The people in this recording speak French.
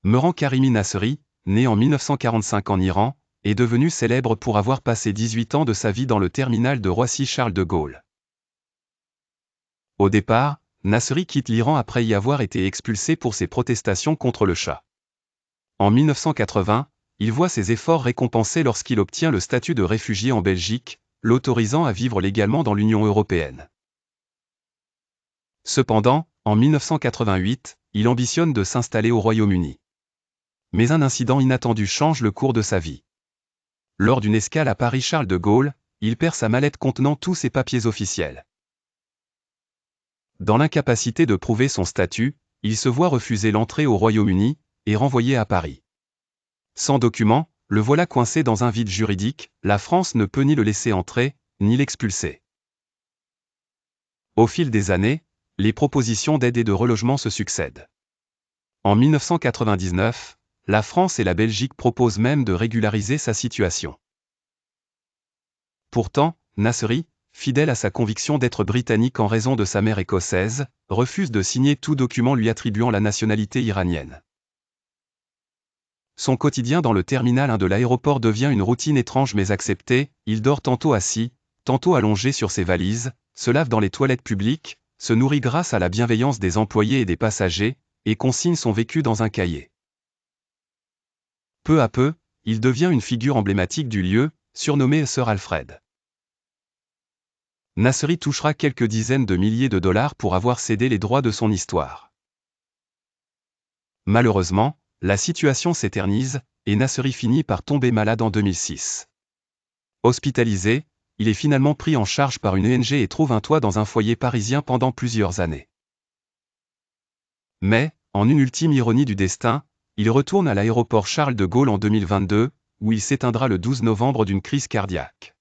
Mehran Karimi Nasri, né en 1945 en Iran, est devenu célèbre pour avoir passé 18 ans de sa vie dans le terminal de Roissy-Charles de Gaulle. Au départ, Nasri quitte l'Iran après y avoir été expulsé pour ses protestations contre le Shah. En 1980, il voit ses efforts récompensés lorsqu'il obtient le statut de réfugié en Belgique, l'autorisant à vivre légalement dans l'Union européenne. Cependant, en 1988, il ambitionne de s'installer au Royaume-Uni. Mais un incident inattendu change le cours de sa vie. Lors d'une escale à Paris-Charles de Gaulle, il perd sa mallette contenant tous ses papiers officiels. Dans l'incapacité de prouver son statut, il se voit refuser l'entrée au Royaume-Uni, et renvoyé à Paris. Sans document, le voilà coincé dans un vide juridique, la France ne peut ni le laisser entrer, ni l'expulser. Au fil des années, les propositions d'aide et de relogement se succèdent. En 1999, la France et la Belgique proposent même de régulariser sa situation. Pourtant, Nasri, fidèle à sa conviction d'être britannique en raison de sa mère écossaise, refuse de signer tout document lui attribuant la nationalité iranienne. Son quotidien dans le terminal 1 de l'aéroport devient une routine étrange mais acceptée, il dort tantôt assis, tantôt allongé sur ses valises, se lave dans les toilettes publiques, se nourrit grâce à la bienveillance des employés et des passagers, et consigne son vécu dans un cahier. Peu à peu, il devient une figure emblématique du lieu, surnommé Sir Alfred. Nasri touchera quelques dizaines de milliers de dollars pour avoir cédé les droits de son histoire. Malheureusement, la situation s'éternise, et Nasri finit par tomber malade en 2006. Hospitalisé, il est finalement pris en charge par une ONG et trouve un toit dans un foyer parisien pendant plusieurs années. Mais, en une ultime ironie du destin, il retourne à l'aéroport Charles de Gaulle en 2022, où il s'éteindra le 12 novembre d'une crise cardiaque.